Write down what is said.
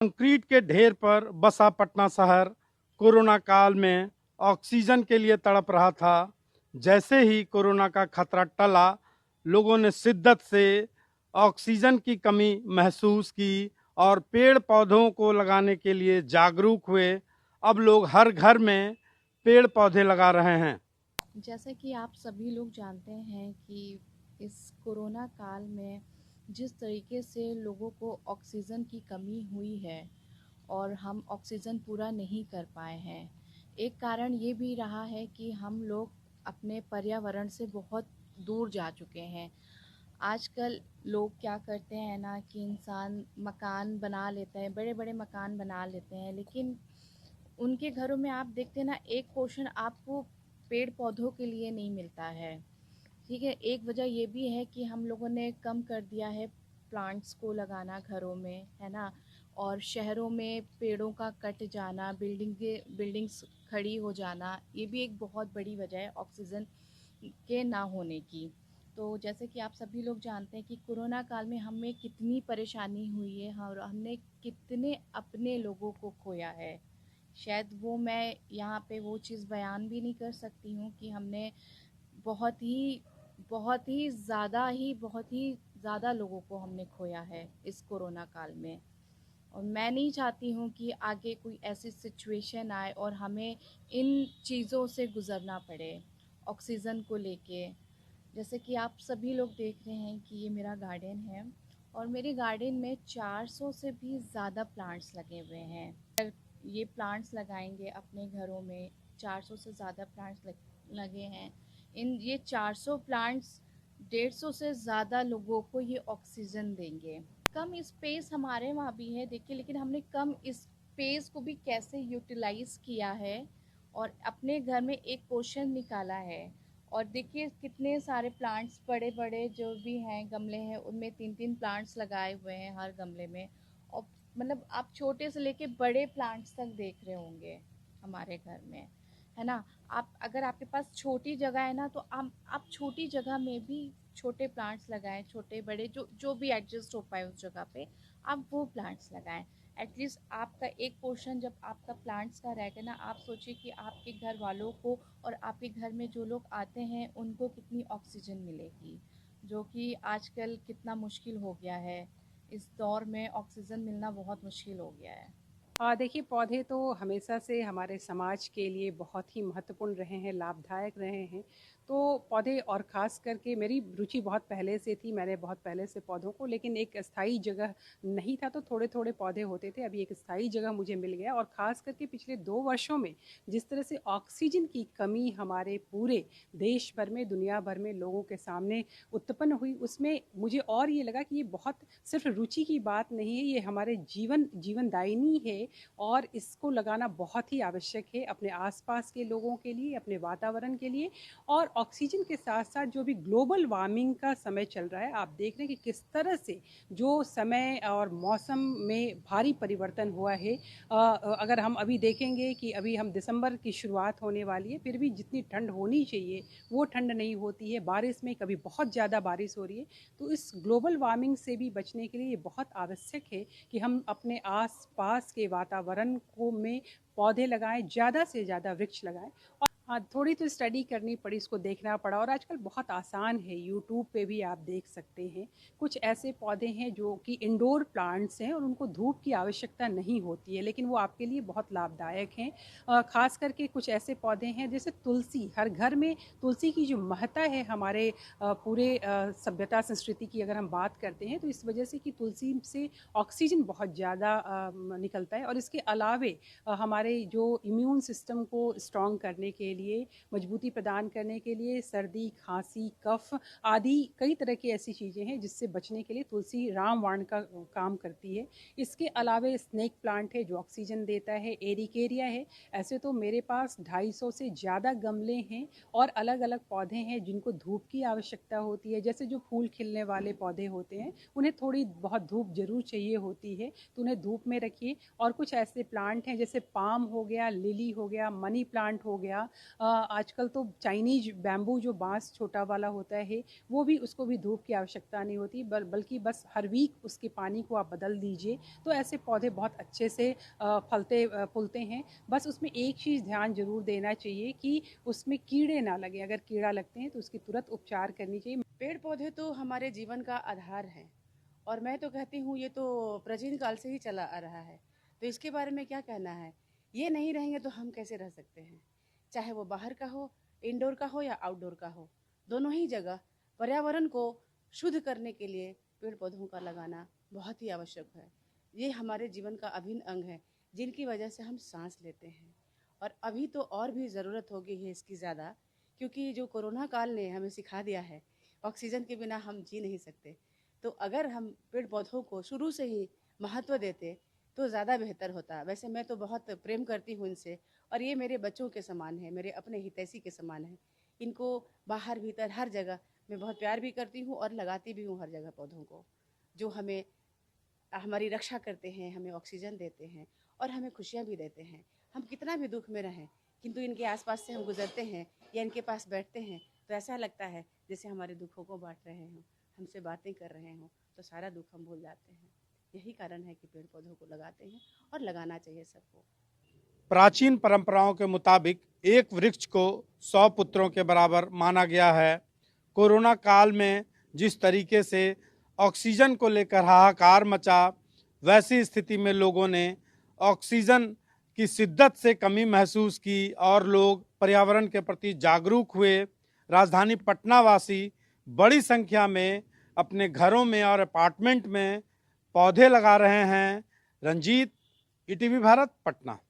Concrete के ढेर पर बसा पटना शहर कोरोना काल में ऑक्सीजन के लिए तड़प रहा था। जैसे ही कोरोना का खतरा टला, लोगों ने शिद्दत से ऑक्सीजन की कमी महसूस की और पेड़ पौधों को लगाने के लिए जागरूक हुए। अब लोग हर घर में पेड़ पौधे लगा रहे हैं। जैसा कि आप सभी लोग जानते हैं कि इस कोरोना काल में जिस तरीके से लोगों को ऑक्सीजन की कमी हुई है और हम ऑक्सीजन पूरा नहीं कर पाए हैं। एक कारण ये भी रहा है कि हम लोग अपने पर्यावरण से बहुत दूर जा चुके हैं। आजकल लोग क्या करते हैं ना कि इंसान मकान बना लेते हैं, बड़े-बड़े मकान बना लेते हैं, लेकिन उनके घरों में आप देखते हैं ना, एक पोर्शन आपको पेड़ पौधों के लिए नहीं मिलता है। ठीक है, एक वजह ये भी है कि हम लोगों ने कम कर दिया है प्लांट्स को लगाना घरों में, है ना। और शहरों में पेड़ों का कट जाना, बिल्डिंग्स खड़ी हो जाना, ये भी एक बहुत बड़ी वजह है ऑक्सीजन के ना होने की। तो जैसे कि आप सभी लोग जानते हैं कि कोरोना काल में हमें कितनी परेशानी हुई है और हमने कितने अपने लोगों को खोया है। शायद वो मैं यहाँ पे वो चीज़ बयान भी नहीं कर सकती हूँ कि हमने बहुत ही बहुत ही ज़्यादा लोगों को हमने खोया है इस कोरोना काल में। और मैं नहीं चाहती हूँ कि आगे कोई ऐसी सिचुएशन आए और हमें इन चीज़ों से गुज़रना पड़े ऑक्सीजन को लेके। जैसे कि आप सभी लोग देख रहे हैं कि ये मेरा गार्डन है और मेरे गार्डन में 400 से भी ज़्यादा प्लांट्स लगे हुए हैं। ये प्लांट्स लगाएंगे अपने घरों में, 400 से ज़्यादा प्लांट्स लगे हैं। इन ये 400 प्लांट्स 150 से ज़्यादा लोगों को ये ऑक्सीजन देंगे। कम स्पेस हमारे वहाँ भी है देखिए, लेकिन हमने कम स्पेस को भी कैसे यूटिलाइज किया है और अपने घर में एक पोर्शन निकाला है। और देखिए कितने सारे प्लांट्स बड़े बड़े जो भी हैं गमले हैं, उनमें 3-3 प्लांट्स लगाए हुए हैं हर गमले में। और मतलब आप छोटे से लेके बड़े प्लांट्स तक देख रहे होंगे हमारे घर में, है ना। आप अगर आपके पास छोटी जगह है ना, तो आप छोटी जगह में भी छोटे प्लांट्स लगाएं, छोटे बड़े जो जो भी एडजस्ट हो पाए उस जगह पे आप वो प्लांट्स लगाएं। एटलीस्ट आपका एक पोर्शन जब आपका प्लांट्स का रहेगा ना, आप सोचिए कि आपके घर वालों को और आपके घर में जो लोग आते हैं उनको कितनी ऑक्सीजन मिलेगी, जो कि आजकल कितना मुश्किल हो गया है। इस दौर में ऑक्सीजन मिलना बहुत मुश्किल हो गया है। देखिए पौधे तो हमेशा से हमारे समाज के लिए बहुत ही महत्वपूर्ण रहे हैं, लाभदायक रहे हैं। तो पौधे और ख़ास करके मेरी रुचि बहुत पहले से थी, मैंने बहुत पहले से पौधों को, लेकिन एक स्थायी जगह नहीं था तो थोड़े-थोड़े पौधे होते थे। अभी एक स्थायी जगह मुझे मिल गया और ख़ास करके पिछले 2 वर्षों में जिस तरह से ऑक्सीजन की कमी हमारे पूरे देश भर में, दुनिया भर में लोगों के सामने उत्पन्न हुई, उसमें मुझे और ये लगा कि ये बहुत सिर्फ़ रुचि की बात नहीं है, ये हमारे जीवनदायिनी है और इसको लगाना बहुत ही आवश्यक है अपने आसपास के लोगों के लिए, अपने वातावरण के लिए। और ऑक्सीजन के साथ साथ जो भी ग्लोबल वार्मिंग का समय चल रहा है, आप देख रहे हैं कि किस तरह से जो समय और मौसम में भारी परिवर्तन हुआ है। अगर हम अभी देखेंगे कि अभी हम दिसंबर की शुरुआत होने वाली है, फिर भी जितनी ठंड होनी चाहिए वो ठंड नहीं होती है, बारिश में कभी बहुत ज़्यादा बारिश हो रही है। तो इस ग्लोबल वार्मिंग से भी बचने के लिए ये बहुत आवश्यक है कि हम अपने आस-पास के वातावरण को में पौधे लगाएँ, ज़्यादा से ज़्यादा वृक्ष लगाएँ। और हाँ, थोड़ी तो स्टडी करनी पड़ी, इसको देखना पड़ा और आजकल बहुत आसान है, यूट्यूब पे भी आप देख सकते हैं। कुछ ऐसे पौधे हैं जो कि इंडोर प्लांट्स हैं और उनको धूप की आवश्यकता नहीं होती है, लेकिन वो आपके लिए बहुत लाभदायक हैं। ख़ास करके कुछ ऐसे पौधे हैं जैसे तुलसी, हर घर में तुलसी की जो महत्ता है हमारे पूरे सभ्यता संस्कृति की अगर हम बात करते हैं, तो इस वजह से कि तुलसी से ऑक्सीजन बहुत ज़्यादा निकलता है और इसके अलावे हमारे जो इम्यून सिस्टम को स्ट्रॉन्ग करने के लिए, मजबूती प्रदान करने के लिए, सर्दी, खांसी, कफ आदि कई तरह की ऐसी चीज़ें हैं जिससे बचने के लिए तुलसी रामबाण का काम करती है। इसके अलावे स्नेक प्लांट है जो ऑक्सीजन देता है, एरिकेरिया है। ऐसे तो मेरे पास 250 से ज़्यादा गमले हैं और अलग-अलग पौधे हैं जिनको धूप की आवश्यकता होती है। जैसे जो फूल खिलने वाले पौधे होते हैं, उन्हें थोड़ी बहुत धूप ज़रूर चाहिए होती है, तो उन्हें धूप में रखिए। और कुछ ऐसे प्लांट हैं जैसे पाम हो गया, लिली हो गया, मनी प्लांट हो गया, आजकल तो चाइनीज बैम्बू जो बांस छोटा वाला होता है वो भी, उसको भी धूप की आवश्यकता नहीं होती, बल्कि बस हर वीक उसके पानी को आप बदल दीजिए तो ऐसे पौधे बहुत अच्छे से फलते फूलते हैं। बस उसमें एक चीज़ ध्यान जरूर देना चाहिए कि उसमें कीड़े ना लगे, अगर कीड़ा लगते हैं तो उसकी तुरंत उपचार करनी चाहिए। पेड़ पौधे तो हमारे जीवन का आधार है और मैं तो कहती हूँ ये तो प्राचीन काल से ही चला आ रहा है। तो इसके बारे में क्या कहना है? ये नहीं रहेंगे तो हम कैसे रह सकते हैं? चाहे वो बाहर का हो, इंडोर का हो या आउटडोर का हो, दोनों ही जगह पर्यावरण को शुद्ध करने के लिए पेड़ पौधों का लगाना बहुत ही आवश्यक है। ये हमारे जीवन का अभिन्न अंग है जिनकी वजह से हम सांस लेते हैं। और अभी तो और भी ज़रूरत होगी है इसकी ज़्यादा, क्योंकि जो कोरोना काल ने हमें सिखा दिया है, ऑक्सीजन के बिना हम जी नहीं सकते। तो अगर हम पेड़ पौधों को शुरू से ही महत्व देते तो ज़्यादा बेहतर होता। वैसे मैं तो बहुत प्रेम करती हूँ इनसे और ये मेरे बच्चों के समान है, मेरे अपने हितैषी के समान है। इनको बाहर भीतर हर जगह मैं बहुत प्यार भी करती हूँ और लगाती भी हूँ हर जगह पौधों को, जो हमें हमारी रक्षा करते हैं, हमें ऑक्सीजन देते हैं और हमें खुशियाँ भी देते हैं। हम कितना भी दुख में रहें किंतु इनके आसपास से हम गुजरते हैं या इनके पास बैठते हैं तो ऐसा लगता है जैसे हमारे दुखों को बांट रहे हों, हमसे बातें कर रहे हों, तो सारा दुख हम भूल जाते हैं। यही कारण है कि पेड़ पौधों को लगाते हैं और लगाना चाहिए सबको। प्राचीन परंपराओं के मुताबिक एक वृक्ष को 100 पुत्रों के बराबर माना गया है। कोरोना काल में जिस तरीके से ऑक्सीजन को लेकर हाहाकार मचा, वैसी स्थिति में लोगों ने ऑक्सीजन की शिद्दत से कमी महसूस की और लोग पर्यावरण के प्रति जागरूक हुए। राजधानी पटना वासी बड़ी संख्या में अपने घरों में और अपार्टमेंट में पौधे लगा रहे हैं। रंजीत, ईटीवी भारत, पटना।